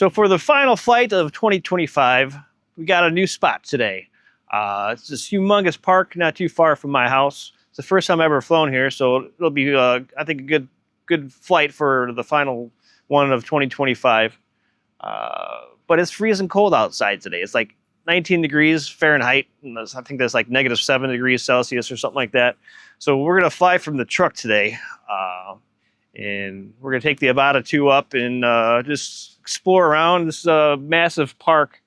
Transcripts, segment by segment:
So for the final flight of 2025, we got a new spot today. It's this humongous park not too far from my house. It's the first time I've ever flown here, so it'll be, I think, a good flight for the final one of 2025. But it's freezing cold outside today. It's like 19 degrees Fahrenheit, and I think that's like -7 degrees Celsius or something like that. So we're gonna fly from the truck today, and we're gonna take the Avata 2 up and just explore around this massive park,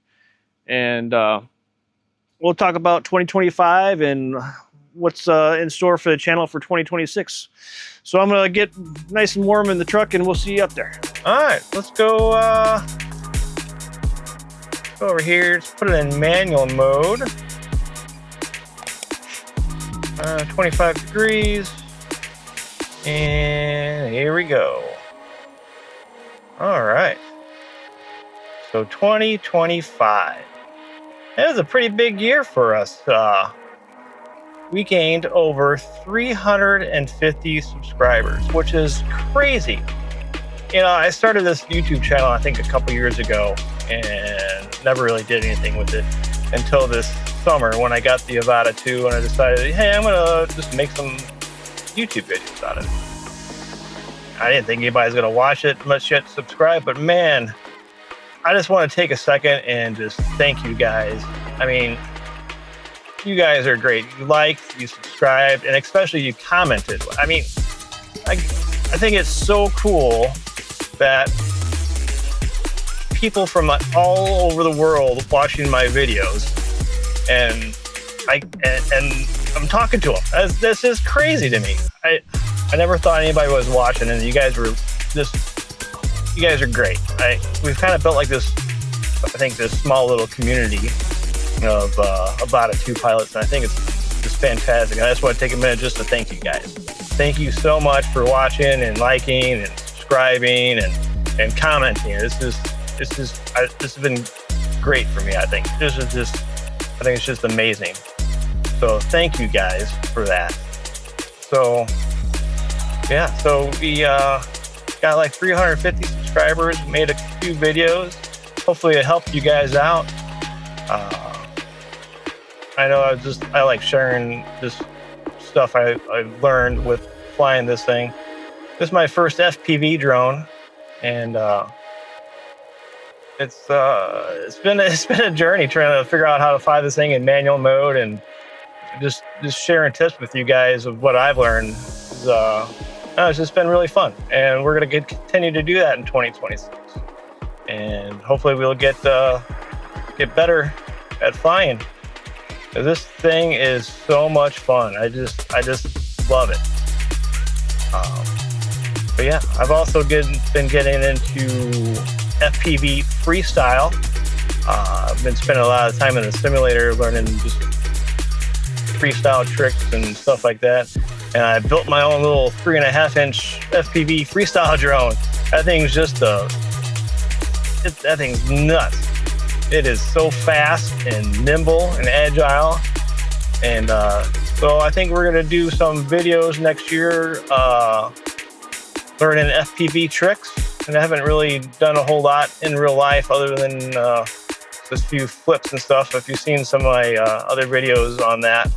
and we'll talk about 2025 and what's in store for the channel for 2026. So I'm gonna get nice and warm in the truck, and we'll see you up there. All right, let's go over here. Let's put it in manual mode. 25 degrees, and here we go. All right, so 2025. It was a pretty big year for us. We gained over 350 subscribers, which is crazy. You know, I started this YouTube channel, I think, a couple years ago, and never really did anything with it until this summer when I got the Avata 2, and I decided, hey, I'm gonna just make some YouTube videos out of it. I didn't think anybody's gonna watch it, much yet subscribe, but man, I just want to take a second and just thank you guys. I mean, you guys are great. You liked, you subscribed, and especially you commented. I mean, I think it's so cool that people from all over the world watching my videos, and I'm talking to them. This is crazy to me. I never thought anybody was watching, and you guys are great. We've kind of built like this, I think, this small little community of Avata 2 pilots, and I think it's just fantastic. I just want to take a minute just to thank you guys. Thank you so much for watching and liking and subscribing and commenting. This has been great for me. I think it's just amazing. So thank you guys for that. So yeah, so we got like 350 subscribers, made a few videos. Hopefully it helped you guys out. I know I like sharing this stuff I've learned with flying this thing. This is my first FPV drone, and it's been a journey trying to figure out how to fly this thing in manual mode, and just sharing tips with you guys of what I've learned. It's just been really fun, and we're gonna continue to do that in 2026, and hopefully we'll get better at flying. This thing is so much fun. I just love it. But yeah, I've also been getting into FPV freestyle. I've been spending a lot of time in the simulator learning just freestyle tricks and stuff like that. And I built my own little 3.5-inch FPV freestyle drone. That thing's that thing's nuts. It is so fast and nimble and agile. And so I think we're gonna do some videos next year learning FPV tricks. And I haven't really done a whole lot in real life other than just a few flips and stuff. If you've seen some of my other videos on that.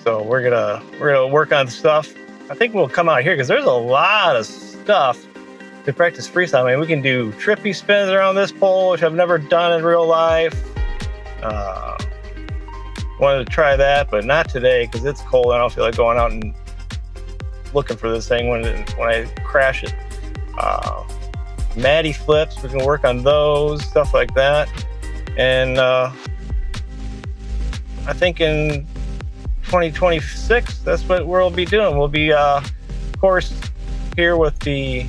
So we're gonna work on stuff. I think we'll come out here because there's a lot of stuff to practice freestyle. I mean, we can do trippy spins around this pole, which I've never done in real life. Wanted to try that, but not today because it's cold. I don't feel like going out and looking for this thing when I crash it. Matty flips, we can work on those, stuff like that. And I think in 2026, that's what we'll be doing. We'll be, of course, here with the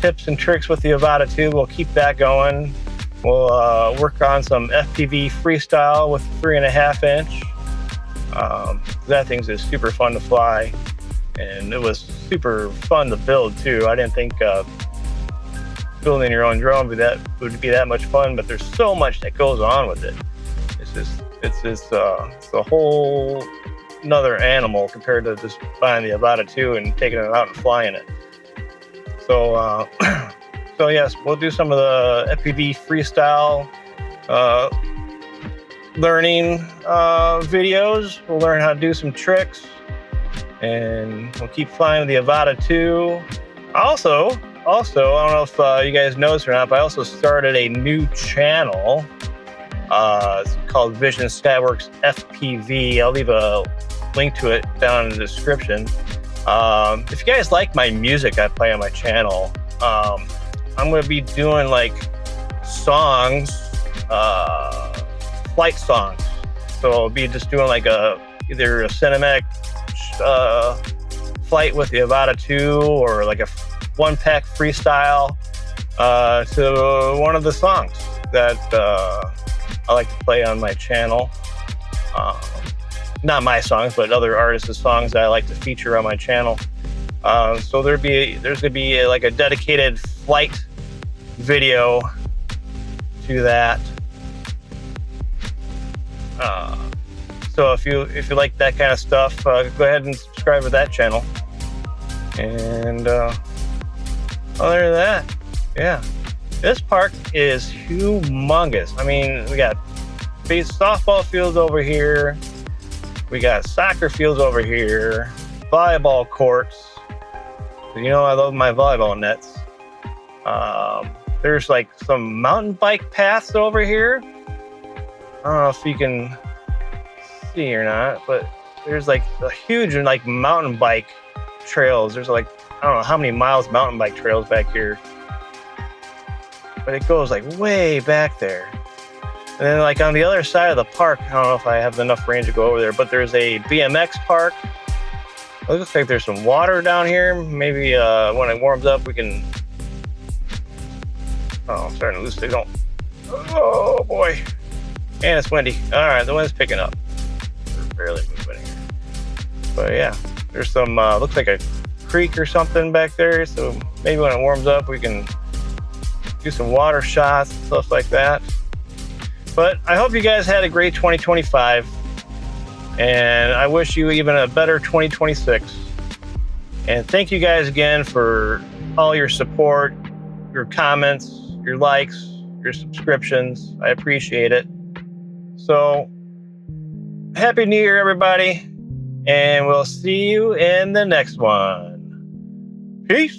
tips and tricks with the Avata 2. We'll keep that going. We'll work on some FPV freestyle with 3.5-inch. That thing's just super fun to fly, and it was super fun to build too. I didn't think building your own drone would be that much fun, but there's so much that goes on with it. It's the whole another animal compared to just buying the Avata 2 and taking it out and flying it. So, so yes, we'll do some of the FPV freestyle learning videos. We'll learn how to do some tricks, and we'll keep flying with the Avata 2. Also, I don't know if you guys noticed or not, but I also started a new channel. It's called Vision Skyworks FPV. I'll leave a link to it down in the description. If you guys like my music I play on my channel, I'm going to be doing like songs, flight songs. So I'll be just doing like either a cinematic flight with the Avata 2 or like a one-pack freestyle to one of the songs that I like to play on my channel. Not my songs, but other artists' songs that I like to feature on my channel. So there's gonna be like a dedicated flight video to that. So if you like that kind of stuff, go ahead and subscribe to that channel. And other than that, yeah, this park is humongous. I mean, we got softball fields over here. We got soccer fields over here, volleyball courts. You know I love my volleyball nets. There's like some mountain bike paths over here. I don't know if you can see or not, but there's like a huge like mountain bike trails. There's like, I don't know how many miles mountain bike trails back here, but it goes like way back there. And then like on the other side of the park, I don't know if I have enough range to go over there, but there's a BMX park. It looks like there's some water down here. Maybe when it warms up, we can... Oh, I'm starting to lose signal. Oh boy. And it's windy. All right, the wind's picking up. We're barely moving here. But yeah, there's some, looks like a creek or something back there. So maybe when it warms up, we can do some water shots, stuff like that. But I hope you guys had a great 2025, and I wish you even a better 2026. And thank you guys again for all your support, your comments, your likes, your subscriptions. I appreciate it. So, Happy New Year, everybody, and we'll see you in the next one. Peace.